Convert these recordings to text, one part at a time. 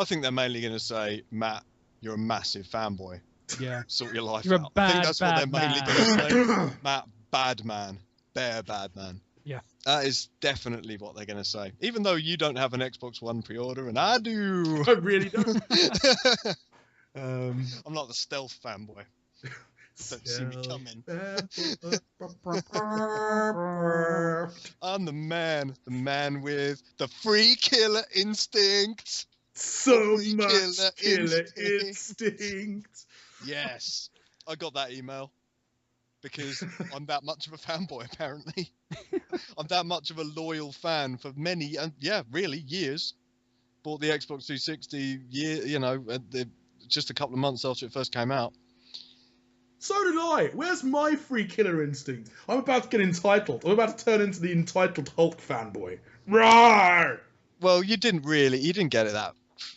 I think they're mainly going to say, Matt, you're a massive fanboy. Yeah. Sort your life You're out. a bad, I think that's what they're mainly man. going to say. Matt, bad man. Bear bad man. Yeah. That is definitely what they're going to say. Even though you don't have an Xbox One pre-order, and I do. I really don't. I'm not the stealth fanboy. Don't see me coming. I'm the man with the free killer instinct. So Free much killer instinct. instinct. Yes, I got that email because I'm that much of a fanboy. Apparently, I'm that much of a loyal fan for many, really years. Bought the Xbox 360 just a couple of months after it first came out. So did I. Where's my free killer instinct? I'm about to get entitled. I'm about to turn into the entitled Hulk fanboy. Rawr! Well, you didn't get it that.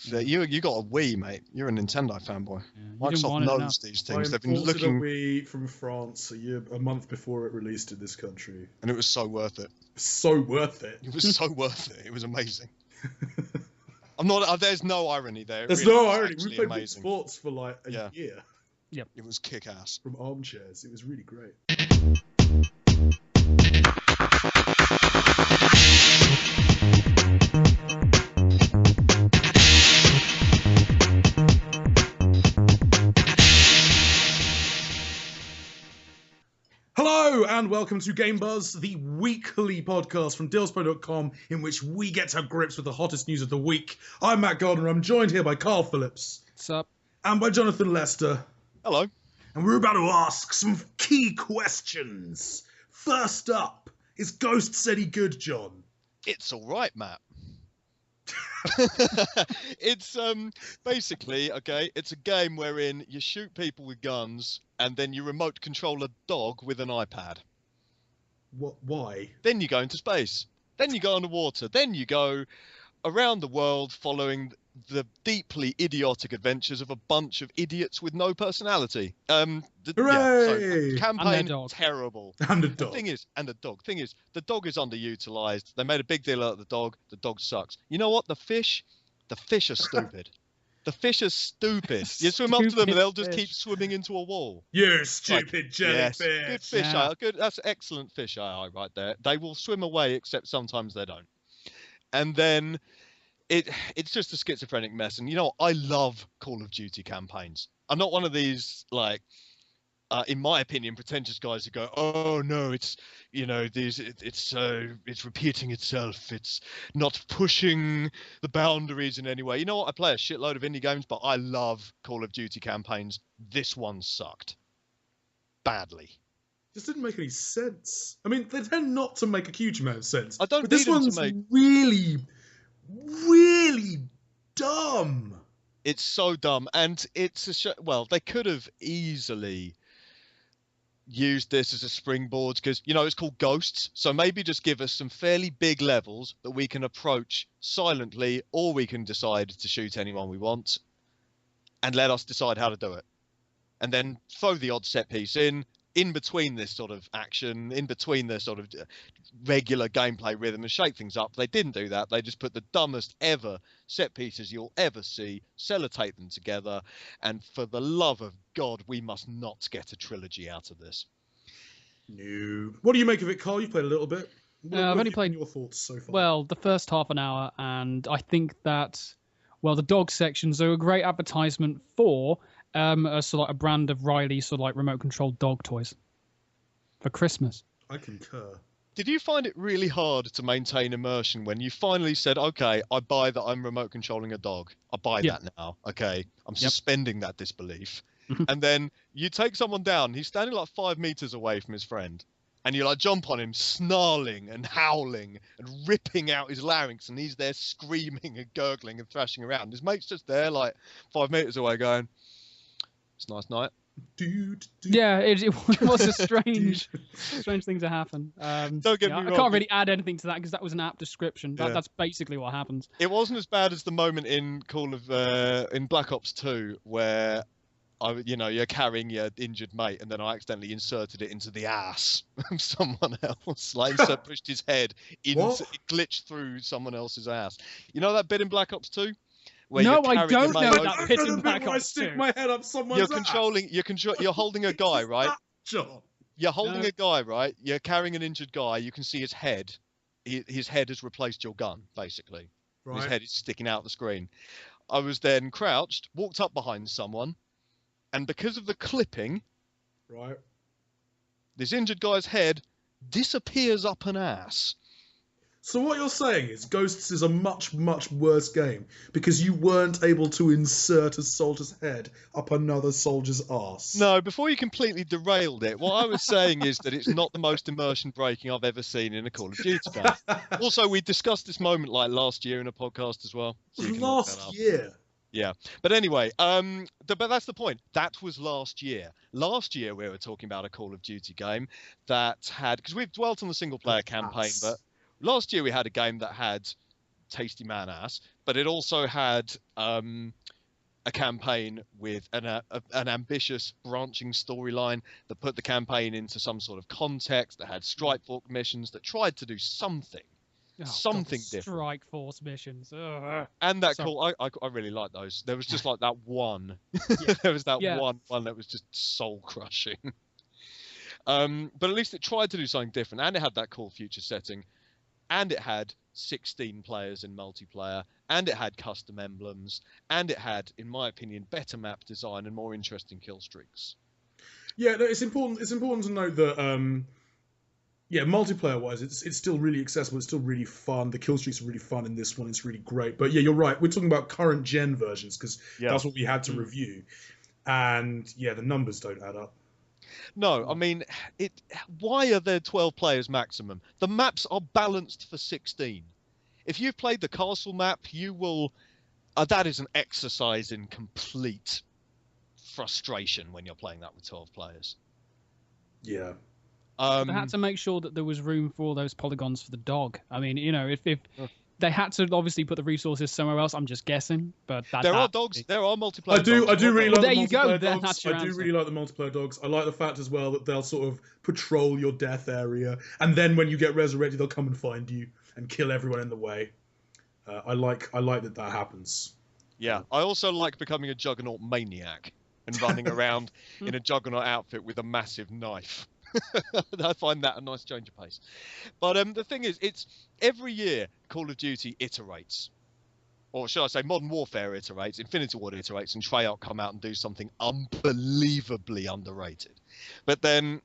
You got a Wii, mate. You're a Nintendo fanboy. Yeah, Microsoft knows these things. They've been looking. a Wii from France a month before it released in this country, and it was so worth it. So worth it. It was so worth it. It was amazing. I'm not. There's no irony there. There's no irony. We played amazing. sports for like a year. Yep. It was kick-ass. From armchairs. It was really great. Hello and welcome to Game Buzz, the weekly podcast from Dillspo.com in which we get to grips with the hottest news of the week. I'm Matt Gardner. I'm joined here by Carl Phillips. What's up? And by Jonathan Lester. Hello. And we're about to ask some key questions. First up, is Ghosts any good, John? It's all right, Matt. It's basically, okay, it's a game wherein you shoot people with guns and then you remote control a dog with an iPad. What? Why? Then you go into space. Then you go underwater. Then you go around the world following the deeply idiotic adventures of a bunch of idiots with no personality. Hooray! Campaign terrible. And a dog. Thing is, the dog is underutilized. They made a big deal out of the dog. The dog sucks. You know what? The fish are stupid. The fish are stupid. You swim up to them and they'll just keep swimming into a wall. You stupid jellyfish. Yes, good fish eye. Good. That's excellent fish eye right there. They will swim away, except sometimes they don't. And then it's just a schizophrenic mess. And you know what? I love Call of Duty campaigns. I'm not one of these in my opinion, pretentious guys who go, "Oh no, it's it's repeating itself. It's not pushing the boundaries in any way." You know what? I play a shitload of indie games, but I love Call of Duty campaigns. This one sucked badly. This didn't make any sense. I mean, they tend not to make a huge amount of sense. I don't. But this one's really, really dumb. It's so dumb, and it's well, they could have easily used this as a springboard because it's called Ghosts, so maybe just give us some fairly big levels that we can approach silently, or we can decide to shoot anyone we want and let us decide how to do it, and then throw the odd set piece in between this sort of action, in between the sort of regular gameplay rhythm, and shake things up. They didn't do that. They just put the dumbest ever set pieces you'll ever see, sellotape them together, and for the love of God, we must not get a trilogy out of this. No. What do you make of it, Carl? You played a little bit. I've only played your thoughts so far. Well, the first half an hour, and I think that the dog sections are a great advertisement for a brand of Riley remote controlled dog toys for Christmas. I concur. Did you find it really hard to maintain immersion when you finally said, "Okay, I buy that I'm remote controlling a dog. I buy that now. Okay, I'm suspending that disbelief." And then you take someone down. He's standing 5 meters away from his friend, and you jump on him, snarling and howling and ripping out his larynx, and he's there screaming and gurgling and thrashing around. His mate's just there 5 meters away going, "It's a nice night." Yeah, it was a strange thing to happen. Don't get me wrong. I can't really add anything to that because that was an apt description. That's basically what happens. It wasn't as bad as the moment in in Black Ops 2 where you're carrying your injured mate, and then I accidentally inserted it into the ass of someone else. Pushed his head in, it glitched through someone else's ass. You know that bit in Black Ops 2 where No, you're I carrying don't your mate know over. that I've bit got in a bit Black where I Ops stick 2. my head up someone's You're holding a guy, right? John. You're holding No. a guy, right? You're carrying an injured guy. You can see his head. His head has replaced your gun, basically. Right. His head is sticking out the screen. I was then crouched, walked up behind someone, and because of the clipping, Right. this injured guy's head disappears up an ass. So what you're saying is Ghosts is a much, much worse game because you weren't able to insert a soldier's head up another soldier's arse. No, before you completely derailed it, what I was saying is that it's not the most immersion breaking I've ever seen in a Call of Duty game. Also, we discussed this moment like last year in a podcast as well. So you can look that up. Last year. Yeah, but anyway, but that's the point. That was last year. Last year we were talking about a Call of Duty game that had, because we've dwelt on the single player campaign, but last year we had a game that had tasty man ass, but it also had a campaign with an ambitious branching storyline that put the campaign into some sort of context, that had strike force missions, that tried to do something. Something different. Strike Force missions. Ugh. And that Sorry. cool, I really like those. There was just like that one. Yeah. There was that Yeah. one that was just soul crushing. But at least it tried to do something different, and it had that cool future setting, and it had 16 players in multiplayer, and it had custom emblems, and it had, in my opinion, better map design and more interesting kill streaks. Yeah, no, it's important. It's important to note that, yeah, multiplayer-wise, it's still really accessible. It's still really fun. The kill streaks are really fun in this one. It's really great. But yeah, you're right. We're talking about current gen versions because that's what we had to review, and yeah, the numbers don't add up. No, I mean, why are there 12 players maximum? The maps are balanced for 16. If you've played the castle map, you will. That is an exercise in complete frustration when you're playing that with 12 players. Yeah. They had to make sure that there was room for all those polygons for the dog. I mean, you know, if they had to obviously put the resources somewhere else, I'm just guessing. But there are dogs. There are multiplayer. I do really like there the you go. multiplayer Then dogs. that's your I do answer. really like the multiplayer dogs. I like the fact as well that they'll sort of patrol your death area, and then when you get resurrected, they'll come and find you and kill everyone in the way. I like that happens. Yeah, I also like becoming a Juggernaut maniac and running around in a Juggernaut outfit with a massive knife. I find that a nice change of pace. But the thing is, it's every year Call of Duty iterates. Or should I say Modern Warfare iterates, Infinity Ward iterates, and Treyarch come out and do something unbelievably underrated. But then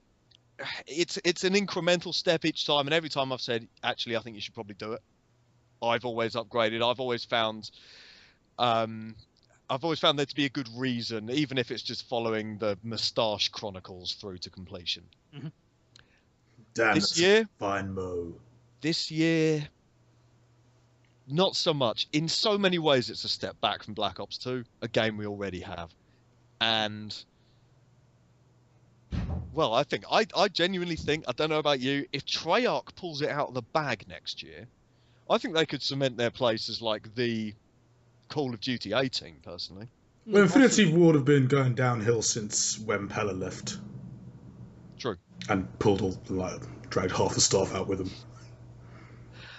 it's an incremental step each time, and every time I've said, actually, I think you should probably do it. I've always upgraded. I've always found there to be a good reason, even if it's just following the Moustache Chronicles through to completion. Mm-hmm. Damn, this year, fine mo. This year, not so much. In so many ways, it's a step back from Black Ops 2, a game we already have. And, well, I genuinely think, I don't know about you, if Treyarch pulls it out of the bag next year, I think they could cement their place as like the Call of Duty 18, personally. Well, Infinity Ward have been going downhill since when Pella left. True. And dragged half the staff out with him.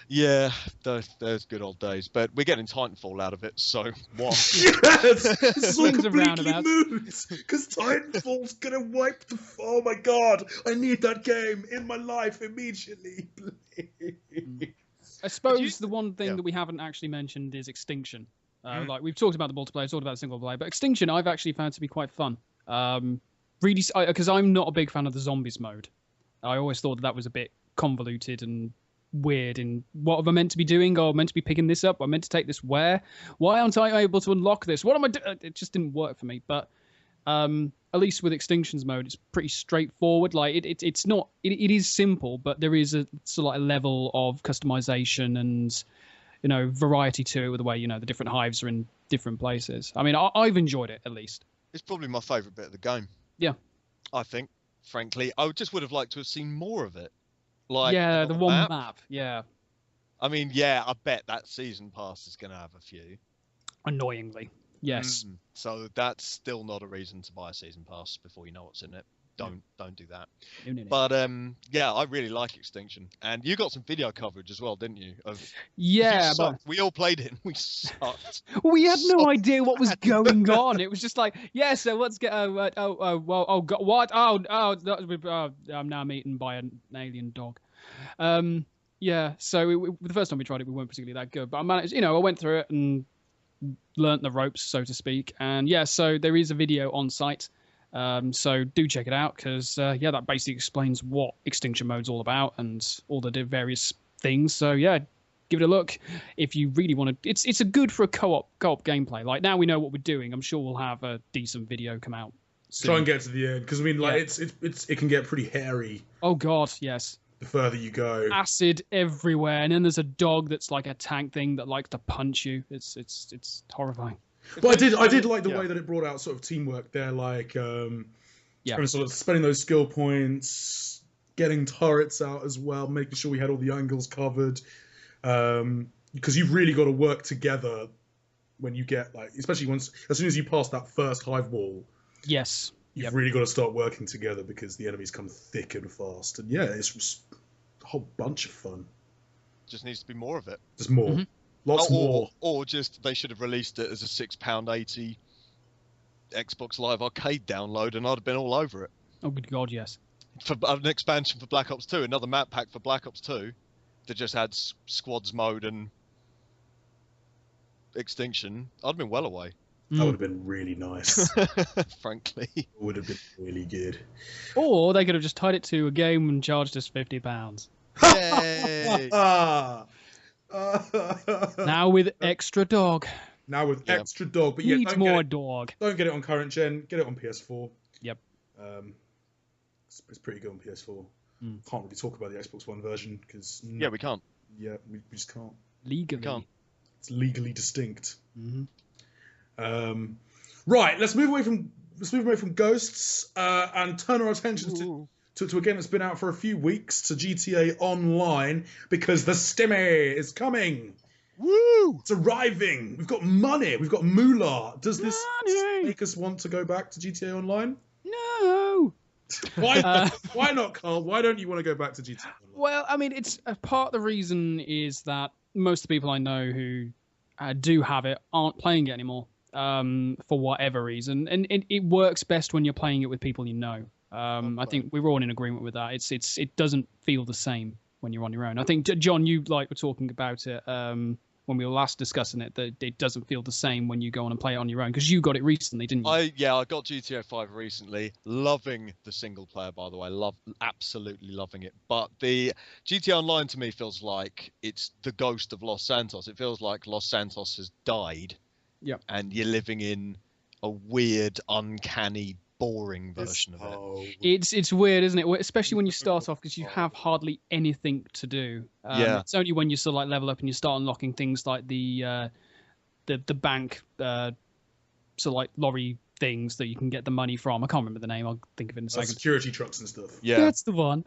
Yeah, those good old days. But we're getting Titanfall out of it, so what? Yes! Swings and roundabouts. Because Titanfall's gonna wipe the... Oh my god! I need that game in my life immediately, please. I suppose the one thing that we haven't actually mentioned is Extinction. Like we've talked about the multiplayer, talked about the single player, but Extinction I've actually found to be quite fun. Really, because I'm not a big fan of the zombies mode. I always thought that was a bit convoluted and weird in what am I meant to be doing? Or meant to be picking this up? I'm meant to take this where? Why aren't I able to unlock this? What am I doing? It just didn't work for me. But at least with Extinctions mode, it's pretty straightforward. Like it's not. It is simple, but there is a sort of like a level of customization and variety to it with the way the different hives are in different places. I mean, I've enjoyed it at least. It's probably my favourite bit of the game. Yeah, I think. Frankly, I just would have liked to have seen more of it. Like the one map. Yeah. I mean, yeah, I bet that season pass is going to have a few. Annoyingly, yes. So that's still not a reason to buy a season pass before you know what's in it. don't do that. No. But yeah, I really like Extinction, and you got some video coverage as well, didn't you? Yeah, but we all played it and we sucked. we had no So idea what was bad. going on. It was just like, yeah, so let's get what? I'm now eaten by an alien dog. Yeah, so the first time we tried it, we weren't particularly that good, but I managed, I went through it and learnt the ropes, so to speak. And yeah, so there is a video on site. So do check it out, because yeah, that basically explains what Extinction Mode's all about and all the various things. So yeah, give it a look if you really want to. It's a good for a co-op gameplay. Like, now we know what we're doing, I'm sure we'll have a decent video come out soon. Try and get to the end, because I mean, like, it can get pretty hairy. Oh god, yes. The further you go, acid everywhere, and then there's a dog that's like a tank thing that likes to punch you. It's horrifying. But I did like the way that it brought out sort of teamwork there, like kind of sort of spending those skill points, getting turrets out as well, making sure we had all the angles covered, because you've really got to work together when you get, like, especially as soon as you pass that first hive wall. Yes. You've really got to start working together, because the enemies come thick and fast. And yeah, it's a whole bunch of fun. Just needs to be more of it. Just more. Mm-hmm. Lots more. Or just they should have released it as a £6.80 Xbox Live Arcade download, and I'd have been all over it. Oh, good God, yes. For an expansion for Black Ops 2, another map pack for Black Ops 2 that just had squads mode and Extinction, I'd have been well away. That would have been really nice. Frankly. It would have been really good. Or they could have just tied it to a game and charged us £50. Yay! Now with extra dog. Now with extra dog. But yeah, Needs more dog. Don't get it on current gen. Get it on PS4. Yep. It's pretty good on PS4. Can't really talk about the Xbox One version, because... Yeah, we can't. Yeah, we just can't. Legally. We can't. It's legally distinct. Mm-hmm. Right, let's move away from Ghosts and turn our attentions to a game that's been out for a few weeks, to GTA Online, because the Stimmy is coming. Woo! It's arriving. We've got money. We've got moolah. Does this make us want to go back to GTA Online? No. Why not, Carl? Why don't you want to go back to GTA Online? Well, I mean, it's part of the reason is that most of the people I know who do have it aren't playing it anymore. For whatever reason, and it works best when you're playing it with people you know. I think we're all in agreement with that. It doesn't feel the same when you're on your own. I think, John, you were talking about it when we were last discussing it, that it doesn't feel the same when you go on and play it on your own, because you got it recently, didn't you? I got GTA 5 recently. Loving the single player, by the way. Absolutely loving it. But the GTA Online to me feels like it's the ghost of Los Santos. It feels like Los Santos has died. Yeah. And you're living in a weird, uncanny, boring version of it. It's weird, isn't it? Especially when you start off, because you have hardly anything to do. It's only when you sort of like level up and you start unlocking things like the bank sort of like lorry things that you can get the money from. I can't remember the name. I'll think of it in a second. Security trucks and stuff. Yeah, that's the one.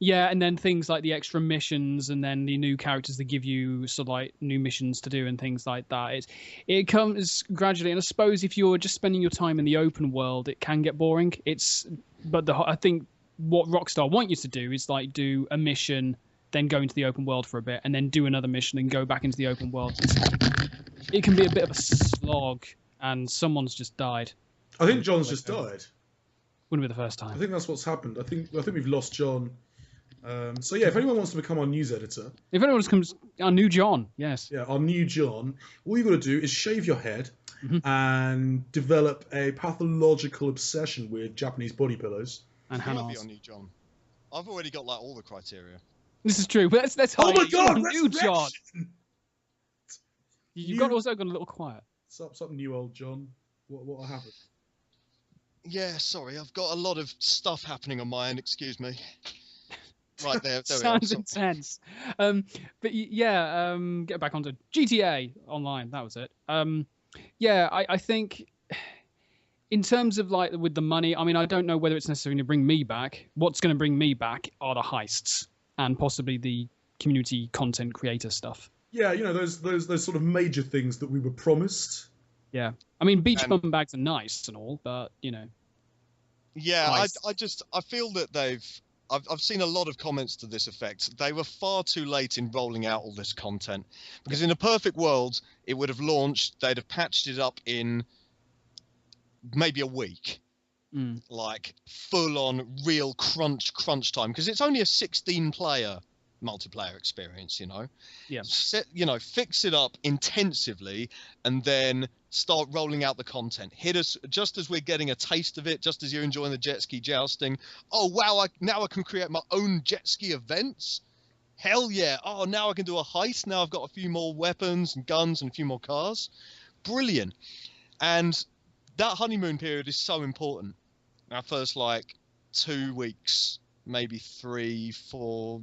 Yeah, and then things like the extra missions, and then the new characters that give you sort of like new missions to do and things like that. It comes gradually, and I suppose if you're just spending your time in the open world, it can get boring. But I think what Rockstar want you to do is like do a mission, then go into the open world for a bit, and then do another mission and go back into the open world. It can be a bit of a slog, and someone's just died. I think John's just died. Wouldn't be the first time. I think that's what's happened. I think we've lost John. So yeah, if anyone wants to become our news editor, if anyone comes, our new John, yes, yeah, our new John, all you got to do is shave your head and develop a pathological obsession with Japanese body pillows. And I'll be Hanas. on you, John. I've already got like all the criteria. This is true, but let's Oh my God, new John. resurrection! You've also gone a little quiet. Something new, old John. What happened? Yeah, sorry, I've got a lot of stuff happening on my end. Excuse me. Right there we Sounds are. intense. But yeah, get back onto GTA Online. That was it. Yeah, I think in terms of like with the money, I mean, I don't know whether it's necessarily going to bring me back. What's going to bring me back are the heists and possibly the community content creator stuff. Yeah, you know, those sort of major things that we were promised. Yeah, I mean, beach bum bags are nice and all, but you know. Yeah, Nice. I feel that I've seen a lot of comments to this effect. They were far too late in rolling out all this content, because in a perfect world, it would have launched. They'd have patched it up in maybe a week, like full on real crunch time, because it's only a 16-player multiplayer experience, Yeah. Fix it up intensively and then start rolling out the content. Hit us just as we're getting a taste of it, just as you're enjoying the jet ski jousting. Oh wow, now I can create my own jet ski events. Hell yeah. Oh, now I can do a heist. Now I've got a few more weapons and guns and a few more cars. Brilliant. And that honeymoon period is so important. Our first 2 weeks, maybe 3, 4,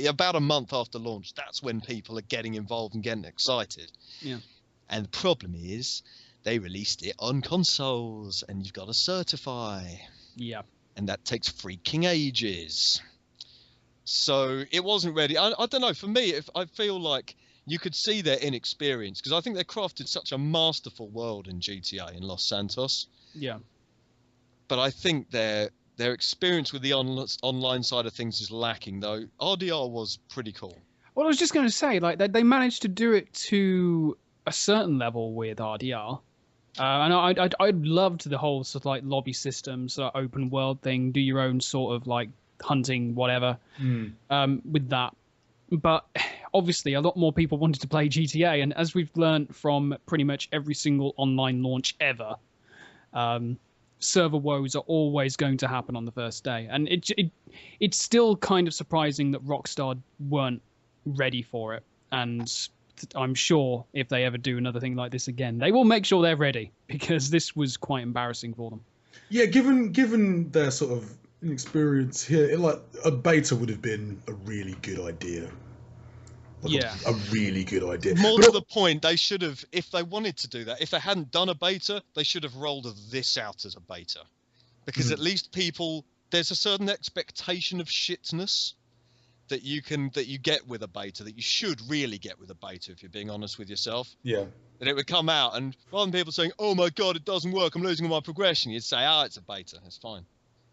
about a month after launch, that's when people are getting involved and getting excited. Yeah. And the problem is they released it on consoles and you've got to certify. Yeah. And that takes freaking ages. So it wasn't ready. I don't know. For me, I feel like you could see their inexperience, because I think they crafted such a masterful world in GTA in Los Santos. Yeah. But I think their experience with the online side of things is lacking, though. RDR was pretty cool. Well, I was just going to say, they managed to do it to a certain level with RDR. And I loved the whole sort of lobby system, sort of open world thing, do your own sort of hunting, whatever, with that. But obviously, a lot more people wanted to play GTA, and as we've learned from pretty much every single online launch ever, server woes are always going to happen on the first day. And it's still kind of surprising that Rockstar weren't ready for it. And I'm sure if they ever do another thing like this again, they will make sure they're ready, because this was quite embarrassing for them. Yeah, given their sort of inexperience here, a beta would have been a really good idea. A really good idea. More to the point, they should have, if they wanted to do that, if they hadn't done a beta, they should have rolled this out as a beta. Because at least there's a certain expectation of shitness that you get with a beta, that you should really get with a beta, if you're being honest with yourself. Yeah. That it would come out, and rather than people saying, oh my god, it doesn't work, I'm losing all my progression, you'd say, it's a beta, it's fine.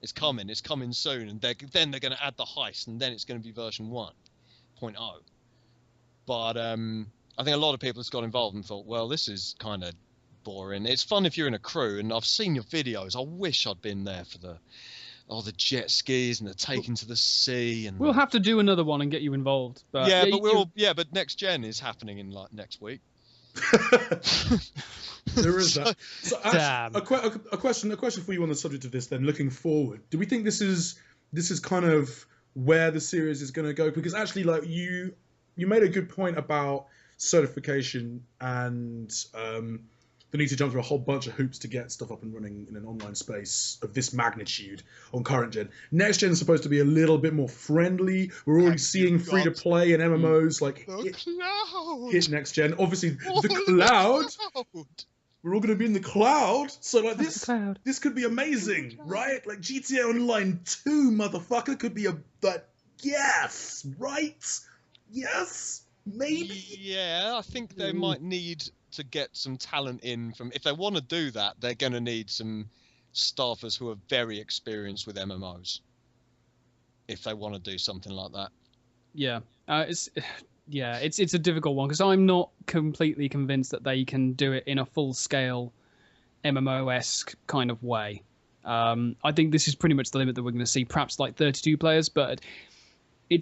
It's coming soon, and then they're going to add the heist, and then it's going to be version 1.0. But I think a lot of people just got involved and thought, well, this is kind of boring. It's fun if you're in a crew, and I've seen your videos. I wish I'd been there for the jet skis and the taking to the sea. And we'll have to do another one and get you involved. But but next gen is happening in next week. There is that. So Damn. A question for you on the subject of this. Then, looking forward, do we think this is kind of where the series is going to go? Because actually, you made a good point about certification and the need to jump through a whole bunch of hoops to get stuff up and running in an online space of this magnitude on current gen. Next gen is supposed to be a little bit more friendly. We're already seeing free to play and MMOs hit next gen. Obviously, the cloud. We're all going to be in the cloud, so this could be amazing, right? GTA Online 2, motherfucker, could be yes, right? Yes, maybe. Yeah, I think they might need to get some talent in from. If they want to do that, they're going to need some staffers who are very experienced with MMOs. If they want to do something like that. Yeah, it's a difficult one, because I'm not completely convinced that they can do it in a full-scale MMO-esque kind of way. I think this is pretty much the limit that we're going to see, perhaps 32 players, but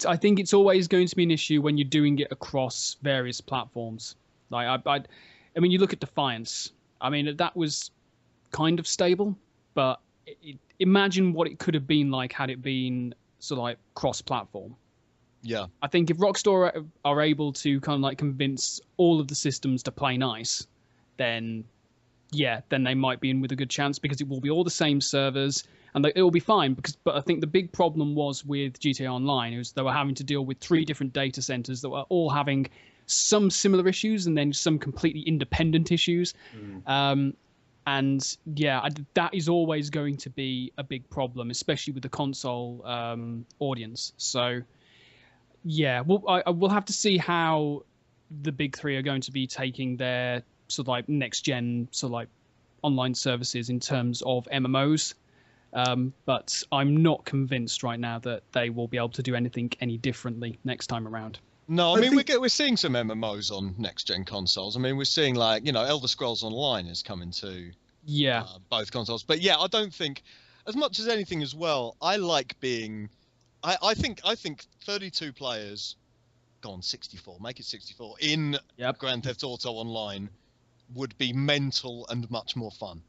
I think it's always going to be an issue when you're doing it across various platforms. You look at Defiance. That was kind of stable, but imagine what it could have been like had it been cross-platform. Yeah. I think if Rockstar are able to kind of convince all of the systems to play nice, then they might be in with a good chance, because it will be all the same servers and it will be fine. But I think the big problem was with GTA Online is they were having to deal with 3 different data centers that were all having some similar issues and then some completely independent issues. That is always going to be a big problem, especially with the console audience. So we'll have to see how the big 3 are going to be taking their next gen online services in terms of MMOs. But I'm not convinced right now that they will be able to do anything any differently next time around. No, I I mean think- we're seeing some MMOs on next gen consoles. I mean we're seeing like Elder Scrolls Online is coming to Yeah. both consoles. But yeah, I don't think as much as anything as well. I like being. I think 32 players. Go on, 64. Make it 64 in Yep. Grand Theft Auto Online would be mental and much more fun.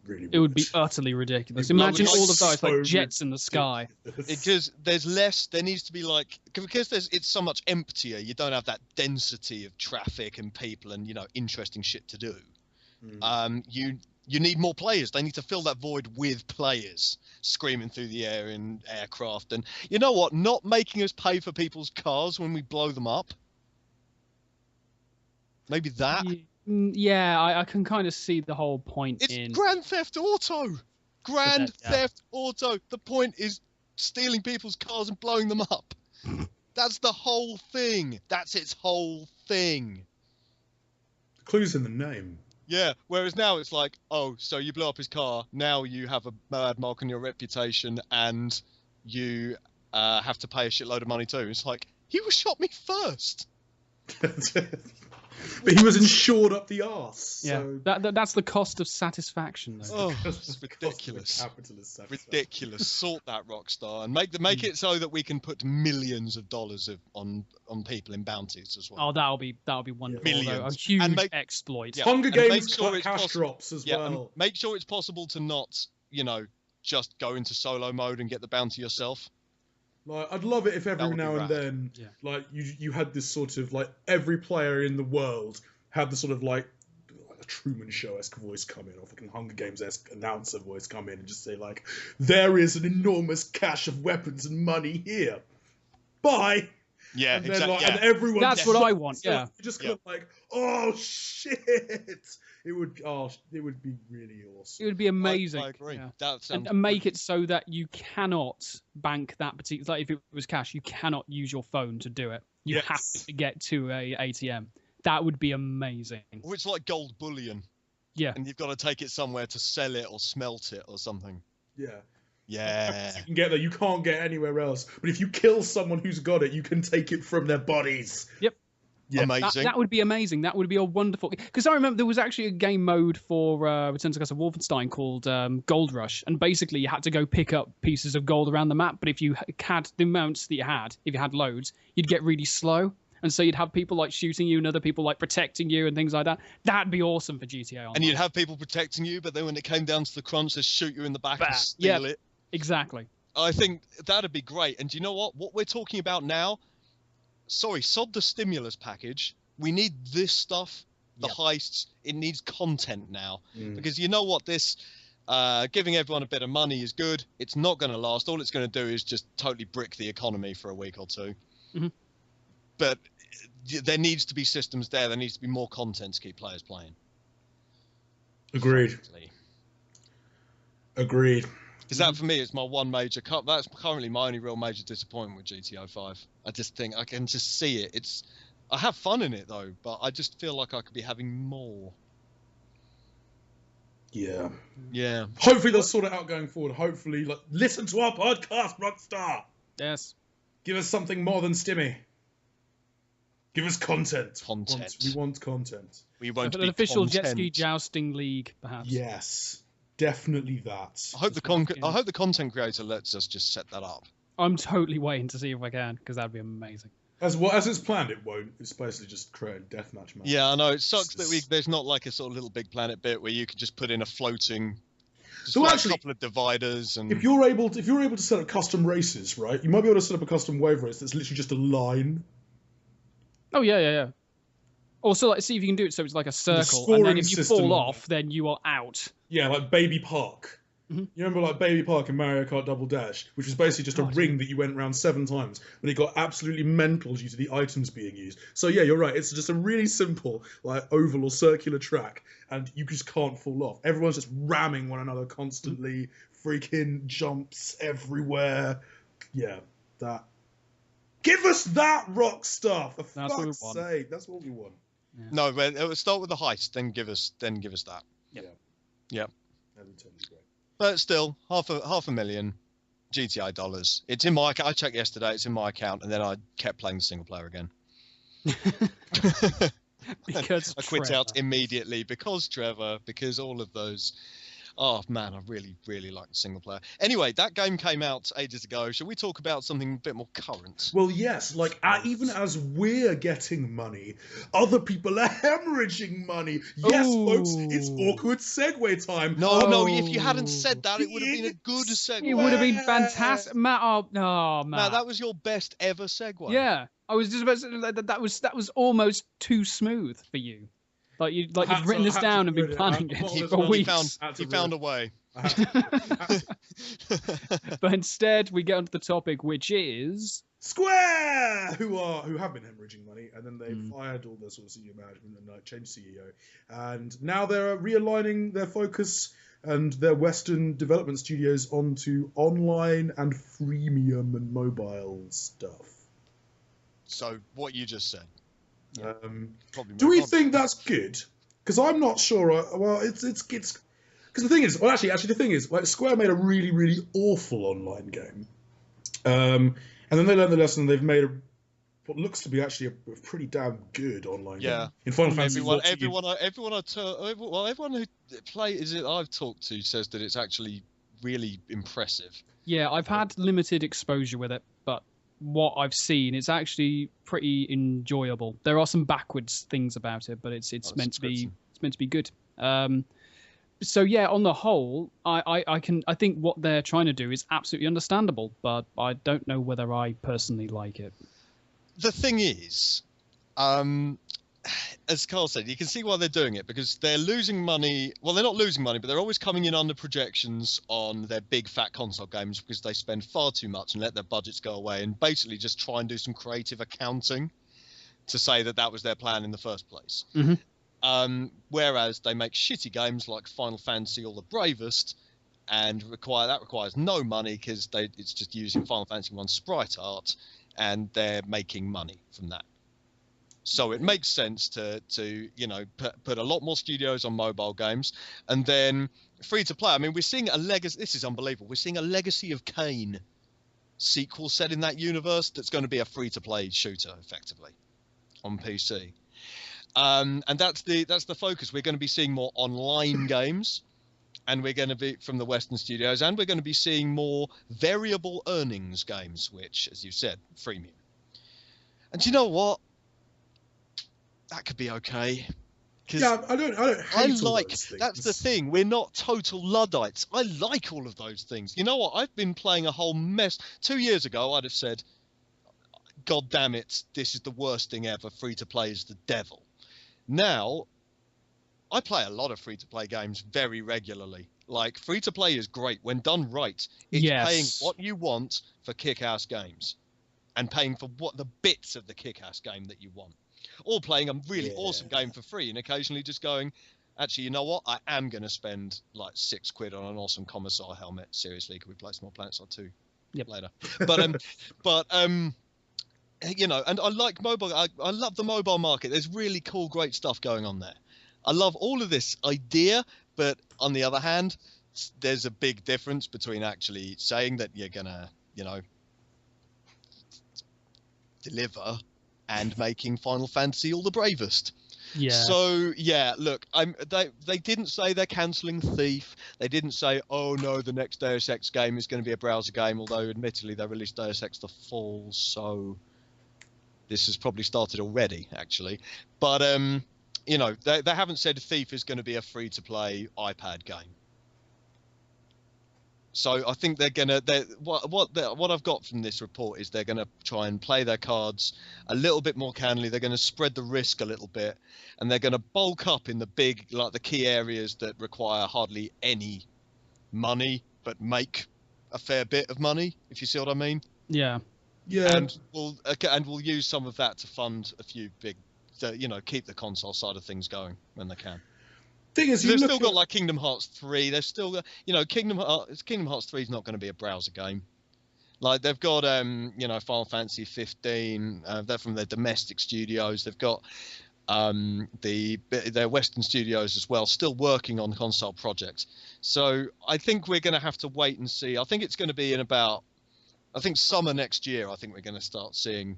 Really It would be utterly ridiculous. It would Imagine be all of those so like jets in the sky. Because there's less. There needs to be like because it's so much emptier. You don't have that density of traffic and people and interesting shit to do. You need more players. They need to fill that void with players screaming through the air in aircraft. And you know what? Not making us pay for people's cars when we blow them up. Maybe that. Yeah, I can kind of see the whole point It's in. Grand Theft Auto. Grand Yeah. Theft Auto. The point is stealing people's cars and blowing them up. That's the whole thing. That's its whole thing. The clue's in the name. Yeah, whereas now it's like, oh, so you blew up his car, now you have a bad mark on your reputation, and you have to pay a shitload of money too. It's like, he shot me first. But he was insured up the arse. Yeah, So that's the cost of satisfaction, though. Oh, it's ridiculous. Capitalist satisfaction. Ridiculous. Sort that, Rockstar, and make it so that we can put millions of dollars on people in bounties as well. Oh, that'll be wonderful. Millions. Though. A huge And exploit. Yeah. Hunger and make Games sure it's cash possible- drops as Yeah, and well. make sure it's possible to not, just go into solo mode and get the bounty yourself. Like, I'd love it if every would be now and rad. then, Yeah. like you had this sort of like every player in the world had the sort of like a Truman Show-esque voice come in, or fucking Hunger Games-esque announcer voice come in and just say like, "There is an enormous cache of weapons and money here. Bye." Yeah, And then, exactly. like, and everyone. That's what I want. So Yeah. you just kind of like, oh shit! It would be really awesome. It would be amazing. I agree. Yeah. That sounds And make it so that you cannot bank that particular. Like if it was cash, you cannot use your phone to do it. You Yes. have to get to a ATM. That would be amazing. Or it's like gold bullion. Yeah. And you've got to take it somewhere to sell it or smelt it or something. Yeah. Yeah. You can get there. You can't get anywhere else. But if you kill someone who's got it, you can take it from their bodies. Yep. Yeah. Amazing. That would be amazing. That would be a wonderful. Because I remember there was actually a game mode for Return to Castle Wolfenstein called Gold Rush, and basically you had to go pick up pieces of gold around the map. But if you had the amounts that you had, if you had loads, you'd get really slow, and so you'd have people like shooting you and other people like protecting you and things like that. That'd be awesome for GTA Online. And you'd have people protecting you, but then when it came down to the crunch, they'd shoot you in the back and Bah, steal yep. it. Exactly. I think that'd be great. And do you know what? What we're talking about now, sorry, sod the stimulus package. We need this stuff, the heists. It needs content now. Because you know what? This giving everyone a bit of money is good. It's not going to last. All it's going to do is just totally brick the economy for a week or two. Mhm. But there needs to be systems there. There needs to be more content to keep players playing. Agreed. Agreed. Because that for me is my one major cut. That's currently my only real major disappointment with GTO 5. I just think I can just see it. I have fun in it though, but I just feel like I could be having more. Yeah. Yeah. Hopefully they'll sort it out going forward. Hopefully, like, listen to our podcast, Rockstar. Yes. Give us something more than Stimmy. Give us content. Content. We want content. We won't An be official jet ski content. jousting league, perhaps. Yes. Definitely that. I hope the content creator lets us just set that up. I'm totally waiting to see if I can, because that'd be amazing. As it's planned, it won't. It's basically just create a deathmatch match. Yeah, I know. It sucks that there's not like a sort of Little Big Planet bit where you could just put in a floating, So like actually, a couple of dividers and. If you're able to set up custom races, right? You might be able to set up a custom wave race that's literally just a line. Oh yeah. Also, like, see if you can do it so it's like a circle, and scoring then if you system fall on off, then you are out. Yeah, like Baby Park. Mhm. You remember like Baby Park in Mario Kart Double Dash, which was basically just a God. ring that you went around 7 times, but it got absolutely mental due to the items being used. So yeah, you're right. It's just a really simple like oval or circular track, and you just can't fall off. Everyone's just ramming one another constantly. Freaking jumps everywhere. Yeah, that. Give us that, Rockstar! For That's what we fuck's want. sake, that's what we want. No, but it will start with the heist, then give us that. Yep. Yep. That'd be totally great. But still, half a million GTA dollars. It's in my account. I checked yesterday. It's in my account, and then I kept playing the single player again. Because I quit Trevor. out immediately because Trevor, because all of those. Oh man, I really like the single player. Anyway, that game came out ages ago. Shall we talk about something a bit more current? Well, yes, like even as we're getting money, other people are hemorrhaging money. Yes, folks, it's Ooh. awkward segue time. No, if you hadn't Oh. said that, it would have been a good It segue. would have been Square. fantastic, Matt. Oh, Matt, Matt. that was your best ever segue. Yeah, I was just about to say that was almost too smooth for you. Like you've written this down and been planning it for weeks. He found a way. But instead, we get onto the topic, which is Square, who have been hemorrhaging money, and then they fired all their sort of senior management and changed CEO, and now they're realigning their focus and their Western development studios onto online and freemium and mobile stuff. So what you just said. Do we think that's good? Because I'm not sure. Well, it's because the thing is, actually, the thing is, like Square made a really, really awful online game, and then they learned the lesson. And they've made what looks to be actually a pretty damn good online game. In Final Fantasy. Everyone who plays it I've talked to says that it's actually really impressive. Yeah, I've had limited exposure with it, but what I've seen, it's actually pretty enjoyable. There are some backwards things about it, but it's meant to be good. So yeah, on the whole, I think what they're trying to do is absolutely understandable, but I don't know whether I personally like it. The thing is, as Carl said, you can see why they're doing it, because they're losing money. Well, they're not losing money, but they're always coming in under projections on their big fat console games because they spend far too much and let their budgets go away and basically just try and do some creative accounting to say that was their plan in the first place. Whereas they make shitty games like Final Fantasy or The Bravest and requires no money because it's just using Final Fantasy 1 sprite art and they're making money from that. So it makes sense to put a lot more studios on mobile games, and then free to play. I mean, we're seeing a legacy. This is unbelievable. We're seeing a Legacy of Kain sequel set in that universe that's going to be a free to play shooter effectively on PC. And that's the focus. We're going to be seeing more online games, and we're going to be from the Western studios, and we're going to be seeing more variable earnings games, which, as you said, freemium. And do you know what? That could be okay. Yeah, I don't hate all those things. That's the thing. We're not total Luddites. I like all of those things. You know what? I've been playing a whole mess. 2 years ago, I'd have said, God damn it, this is the worst thing ever. Free to play is the devil. Now, I play a lot of free to play games very regularly. Like, free to play is great when done right. It's paying what you want for kick-ass games, and paying for what the bits of the kick-ass game that you want. Or playing a really awesome game for free and occasionally just going, actually, you know what? I am going to spend like £6 on an awesome Commissar helmet. Seriously, could we play Small Planets or 2 later? But you know, and I like mobile. I love the mobile market. There's really cool, great stuff going on there. I love all of this idea, but on the other hand, there's a big difference between actually saying that you're gonna, deliver and making Final Fantasy all the bravest. Yeah. So yeah, look, they didn't say they're cancelling Thief. They didn't say, oh no, the next Deus Ex game is going to be a browser game. Although admittedly they released Deus Ex the fall, so this has probably started already, actually. But they haven't said Thief is going to be a free to play iPad game. So I think they're gonna. What I've got from this report is they're gonna try and play their cards a little bit more cannily. They're gonna spread the risk a little bit, and they're gonna bulk up in the big, like the key areas that require hardly any money, but make a fair bit of money. If you see what I mean? Yeah. Yeah. And we'll use some of that to fund a few big, keep the console side of things going when they can. Thing is, they've still got like Kingdom Hearts 3. They've still got, Kingdom Hearts 3 is not going to be a browser game. Like they've got, Final Fantasy 15. They're from their domestic studios. They've got their Western studios as well, still working on console projects. So I think we're going to have to wait and see. I think it's going to be in about, I think summer next year. I think we're going to start seeing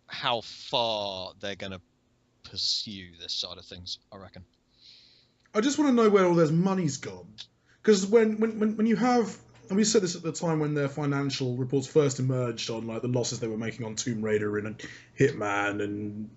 how far they're going to pursue this side of things, I reckon. I just want to know where all their money's gone, because when you have, and we said this at the time when their financial reports first emerged on like the losses they were making on Tomb Raider and Hitman and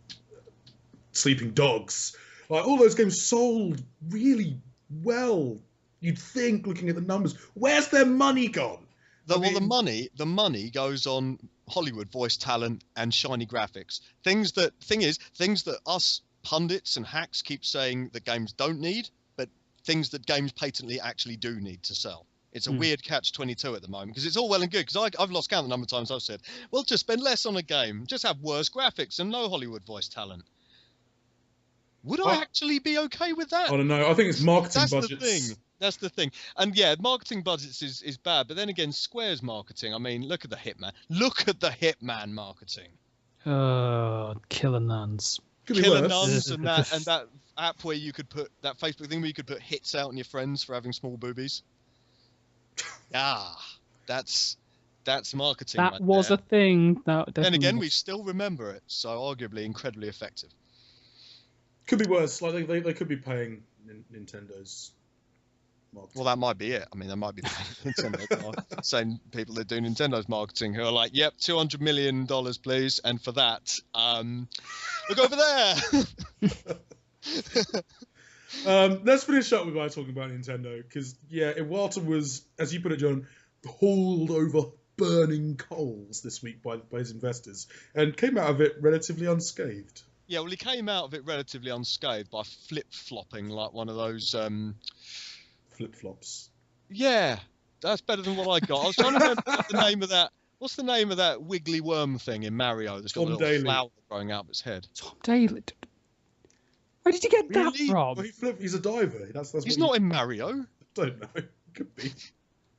Sleeping Dogs, like all those games sold really well. You'd think, looking at the numbers, where's their money gone? The money goes on Hollywood voice talent and shiny graphics. Things that us pundits and hacks keep saying that games don't need, but things that games patently actually do need to sell. It's a weird catch-22 at the moment, because it's all well and good, because I've lost count the number of times I've said, well, just spend less on a game, just have worse graphics and no Hollywood voice talent. Would I actually be okay with that? I don't know. I think it's marketing budgets. That's the thing. And yeah, marketing budgets is bad, but then again, Square's marketing, I mean, look at the Hitman. Look at the Hitman marketing. Killer nuns. Killer nuns and that app where you could put, that Facebook thing where you could put hits out on your friends for having small boobies. That's marketing. That was a thing. Then again, we still remember it, so arguably incredibly effective. Could be worse. Like they could be paying Nintendo's marketing. Well, that might be it. I mean, there might be Nintendo same people that do Nintendo's marketing who are like, "Yep, $200 million, please," and for that, look over there. Let's finish up by talking about Nintendo, because Iwata was, as you put it, John, hauled over burning coals this week by his investors, and came out of it relatively unscathed. Yeah, well, he came out of it relatively unscathed by flip-flopping like one of those... Flip-flops. Yeah, that's better than what I got. I was trying to remember the name of that... What's the name of that wiggly worm thing in Mario that's got a little flower growing out of its head? Tom Daly. Where did you get that from? Well, he's a diver. He's not in Mario. I don't know. Could be.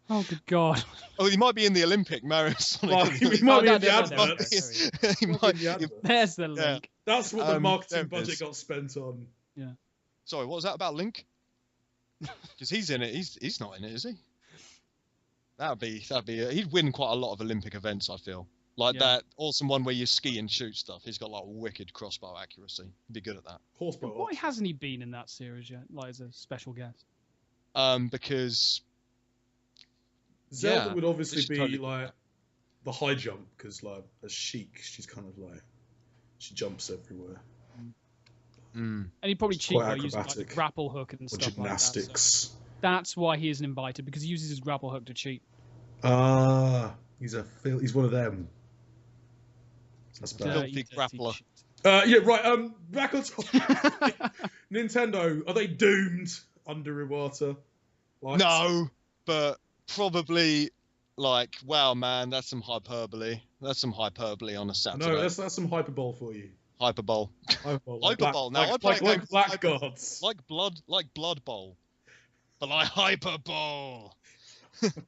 Oh, good God. Oh, he might be in the Olympic Mario Sonic. Well, he might be in the adverts. He might. There's the link. Yeah. That's what the marketing budget got spent on. Yeah. Sorry, what was that about Link? Because he's in it. He's not in it, is he? That'd be. He'd win quite a lot of Olympic events, I feel. Like that awesome one where you ski and shoot stuff. He's got like wicked crossbow accuracy. He'd be good at that. Horsebow. Why hasn't he been in that series yet? Like as a special guest? Because Zelda would obviously be like the high jump, because like as Sheik, she's kind of like she jumps everywhere. And he probably cheat by using like a grapple hook and stuff gymnastics. Like that. So that's why he isn't invited, because he uses his grapple hook to cheat. He's one of them. That's bad. Filthy grappler. Back on top. Nintendo, are they doomed under Iwata? No, but probably like, wow, man, that's some hyperbole. That's some hyperbole on a Saturday. No, that's some hyperbole for you. Hyperbole. Hyperbole. Now, like Black Gods. Like Blood Bowl. But like Hyperbole.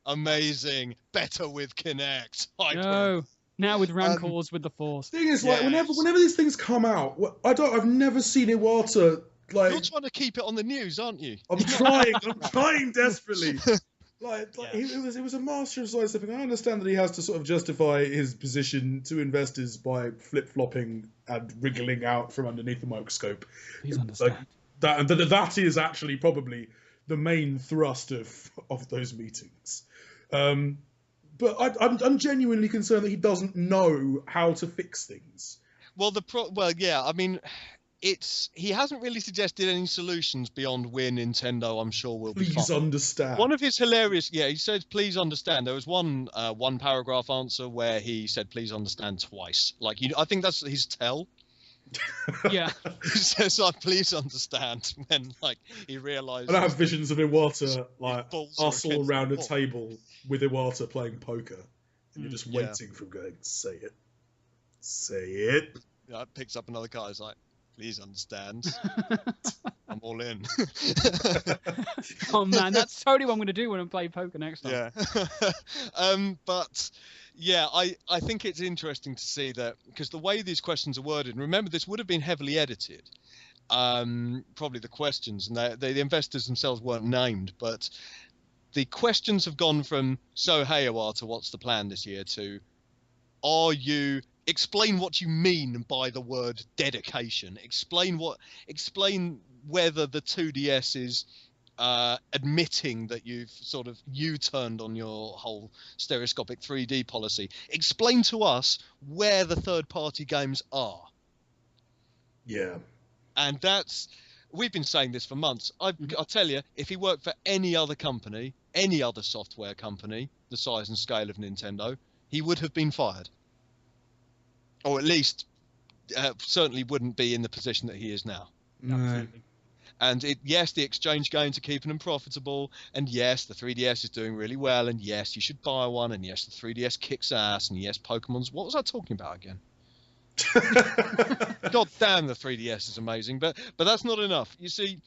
Amazing. Better with Kinect. No. Now with Rancors with the Force. Thing is, like, whenever these things come out, I've never seen Iwata like. You're trying to keep it on the news, aren't you? I'm trying desperately. It was a master of sidestepping. I understand that he has to sort of justify his position to investors by flip-flopping and wriggling out from underneath the microscope. Please understand. Like, that is actually probably the main thrust of those meetings. But I'm genuinely concerned that he doesn't know how to fix things. Well, I mean, he hasn't really suggested any solutions beyond where Nintendo, I'm sure, will be fine. Please understand. One of his hilarious, he said, please understand. There was one paragraph answer where he said, please understand twice. Like, I think that's his tell. Yeah. He says, like, please understand, when, like, he realised... And I have visions of Iwata, like, us all around a table with Iwata playing poker. And you're just waiting for him going, say it. Say it. Yeah, picks up another card, he's like, Please understand. I'm all in. Oh man, that's totally what I'm going to do when I play poker next time. Yeah. But yeah, I think it's interesting to see that, because the way these questions are worded, and remember this would have been heavily edited. Probably the questions, and the investors themselves weren't named, but the questions have gone from, so hey Iwata, what's the plan this year, to explain what you mean by the word dedication. Explain whether the 2DS is admitting that you've sort of U-turned on your whole stereoscopic 3D policy. Explain to us where the third-party games are. Yeah. And we've been saying this for months. I'll tell you, if he worked for any other company, any other software company, the size and scale of Nintendo, he would have been fired. Or at least certainly wouldn't be in the position that he is now. Absolutely. And yes, the exchange games are keeping them profitable, and yes, the 3DS is doing really well, and yes, you should buy one, and yes, the 3DS kicks ass, and yes, Pokemon's... What was I talking about again? God damn, the 3DS is amazing, but that's not enough. You see,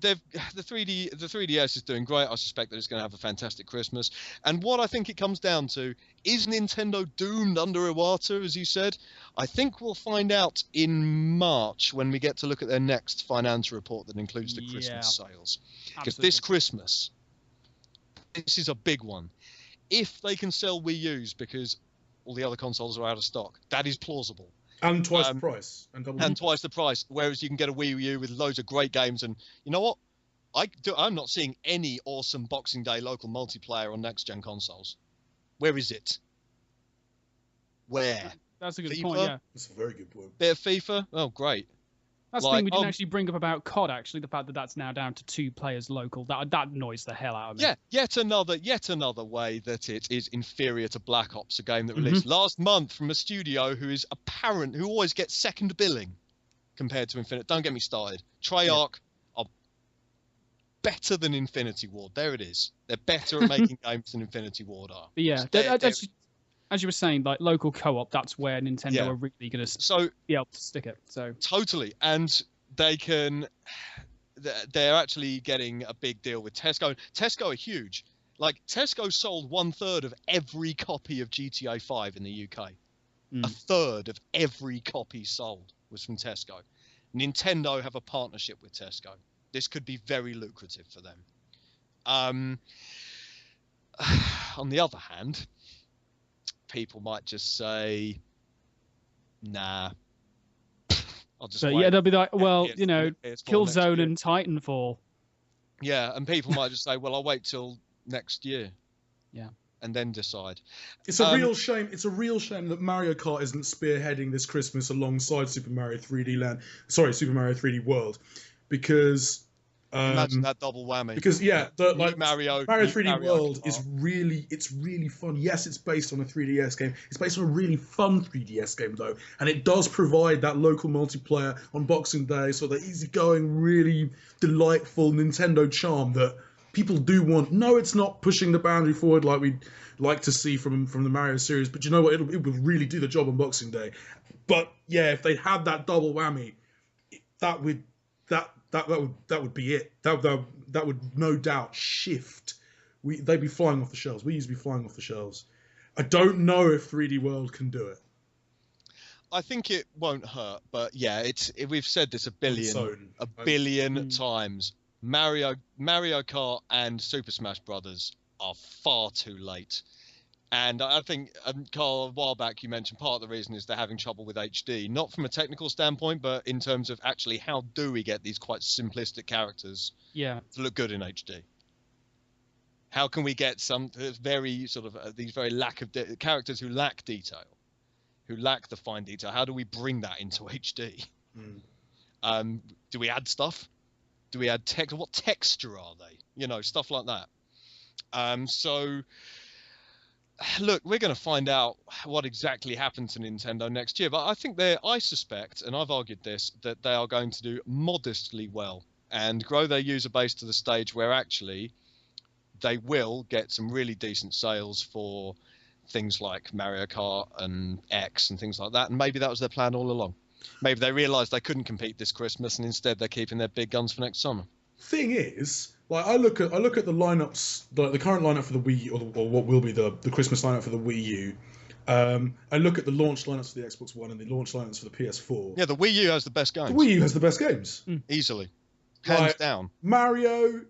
the 3DS is doing great. I suspect that it's going to have a fantastic Christmas. And what I think it comes down to, is Nintendo doomed under Iwata, as you said? I think we'll find out in March when we get to look at their next financial report that includes the Christmas sales. Because this Christmas, this is a big one. If they can sell Wii U's because all the other consoles are out of stock, that is plausible. And twice the price. And twice the price, whereas you can get a Wii U with loads of great games. And you know what? I'm not seeing any awesome Boxing Day local multiplayer on next-gen consoles. Where is it? Where? That's a good FIFA? point, yeah. That's a very good point. Bit of FIFA? Oh, great. That's the thing we didn't actually bring up about COD, actually, the fact that that's now down to 2 players local. That annoys the hell out of me. Yeah, yet another way that it is inferior to Black Ops, a game that released last month from a studio who always gets second billing compared to Infinite. Don't get me started. Treyarch are better than Infinity Ward. There it is. They're better at making games than Infinity Ward are. But yeah, as you were saying, like local co-op, that's where Nintendo are really going to be able to stick it. So totally, and they're actually getting a big deal with Tesco. Tesco are huge. Like Tesco sold 1/3 of every copy of GTA 5 in the UK. A third of every copy sold was from Tesco. Nintendo have a partnership with Tesco. This could be very lucrative for them. On the other hand, people might just say, nah. I'll just wait. Yeah, they'll be like, well, Killzone and Titanfall. Yeah, and people might just say, well, I'll wait till next year. Yeah. And then decide. It's a real shame. It's a real shame that Mario Kart isn't spearheading this Christmas alongside Super Mario 3D World, because imagine that double whammy. Because Mario 3D World Kart. it's really fun. Yes, it's based on a 3DS game. It's based on a really fun 3DS game though, and it does provide that local multiplayer on Boxing Day, so the easygoing, really delightful Nintendo charm that people do want. No, it's not pushing the boundary forward like we'd like to see from the Mario series, but you know what? It will really do the job on Boxing Day. But yeah, if they had that double whammy, that would be it. That would no doubt shift. They'd be flying off the shelves. We used to be flying off the shelves. I don't know if 3D World can do it. I think it won't hurt, but yeah, we've said this a billion times. Mario Kart and Super Smash Brothers are far too late. And I think, Carl, a while back you mentioned part of the reason is they're having trouble with HD, not from a technical standpoint, but in terms of actually how do we get these quite simplistic characters to look good in HD? How can we get some very sort of these very characters who lack detail, who lack the fine detail? How do we bring that into HD? Do we add stuff? Do we add text? What texture are they? Stuff like that. So, look, we're going to find out what exactly happened to Nintendo next year. But I think I suspect, and I've argued this, that they are going to do modestly well and grow their user base to the stage where actually they will get some really decent sales for things like Mario Kart and X and things like that. And maybe that was their plan all along. Maybe they realised they couldn't compete this Christmas, and instead they're keeping their big guns for next summer. Thing is, like I look at the lineups, the current lineup for the Wii, or what will be the Christmas lineup for the Wii U. I look at the launch lineups for the Xbox One and the launch lineups for the PS4. Yeah, the Wii U has the best games. The Wii U has the best games, Easily, hands Like, down. Mario,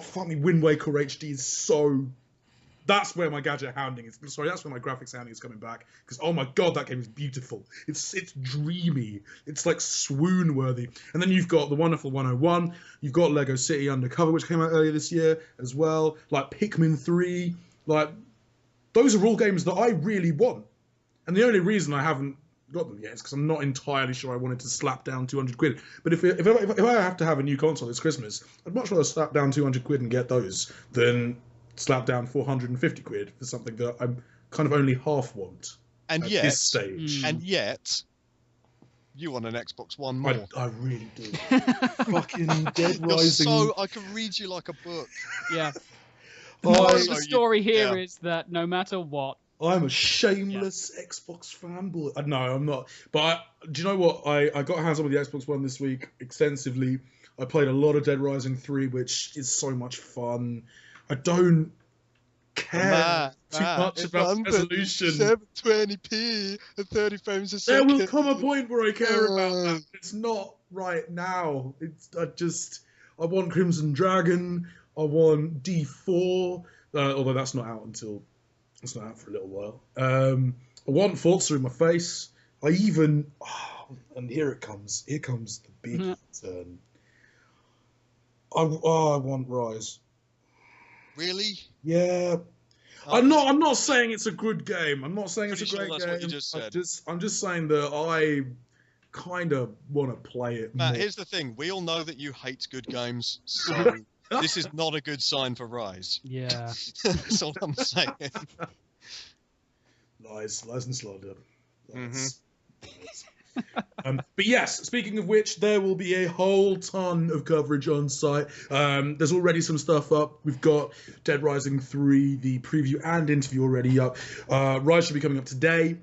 fuck me, Wind Waker HD is so. That's where my gadget hounding is. Sorry, that's where my graphics hounding is coming back. Because oh my god, that game is beautiful. It's dreamy. It's like swoon worthy. And then you've got the wonderful 101. You've got Lego City Undercover, which came out earlier this year as well. Like Pikmin 3. Like those are all games that I really want. And the only reason I haven't got them yet is because I'm not entirely sure I wanted to slap down 200 quid. But if I have to have a new console this Christmas, I'd much rather slap down 200 quid and get those than slap down 450 quid for something that I'm kind of only half want And at yet, this stage. and yet, you want an Xbox One more. I really do. Fucking Dead You're Rising. so I can read you like a book. Yeah. The I- moral of So the you- story here yeah. is that no matter what, I'm a shameless Xbox fanboy. No, I'm not. But do you know what? I got hands on with the Xbox One this week extensively. I played a lot of Dead Rising 3, which is so much fun. I don't care too much about resolution. 720p and 30 frames a There second. will come a point where I care about that. It's not right now. I want Crimson Dragon. I want D4. Although that's not out it's not out for a little while. I want Forza in my face. And here it comes. Here comes the big turn. I want Rise. Really? Yeah. Oh, I'm not saying it's a good game. I'm not saying it's a Pretty sure great that's game. what you just said. I'm just saying that I kind of want to play it Matt, more. here's the thing. We all know that you hate good games, so this is not a good sign for Rise. yeah. That's all I'm saying. Lies and slander. Mm-hmm. Lies. But yes, speaking of which, there will be a whole ton of coverage on site. There's already some stuff up. We've got Dead Rising 3, the preview and interview already up. Rise should be coming up today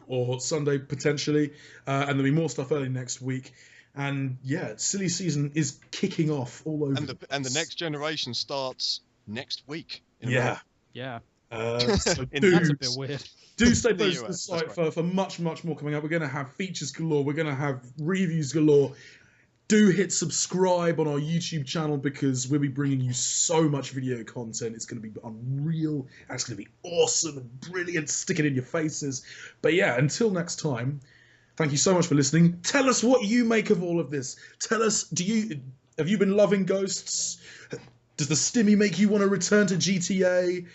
or Sunday potentially, and there'll be more stuff early next week. And yeah, silly season is kicking off all over. And the next generation starts next week. Yeah. Yeah. So That's a bit weird. do stay In the posted to the US, site that's for much more coming up. We're going to have features galore. We're going to have reviews galore. Do hit subscribe on our YouTube channel because we'll be bringing you so much video content. It's going to be unreal. And it's going to be awesome and brilliant. Stick it in your faces. But yeah, until next time, thank you so much for listening. Tell us what you make of all of this. Tell us, have you been loving Ghosts? Does the Stimmy make you want to return to GTA?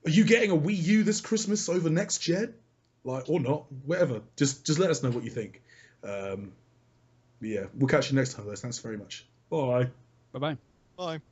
Are you getting a Wii U this Christmas over next gen? Or not, whatever. Just let us know what you think. Yeah, we'll catch you next time, guys. Thanks very much. Bye. Bye bye. Bye.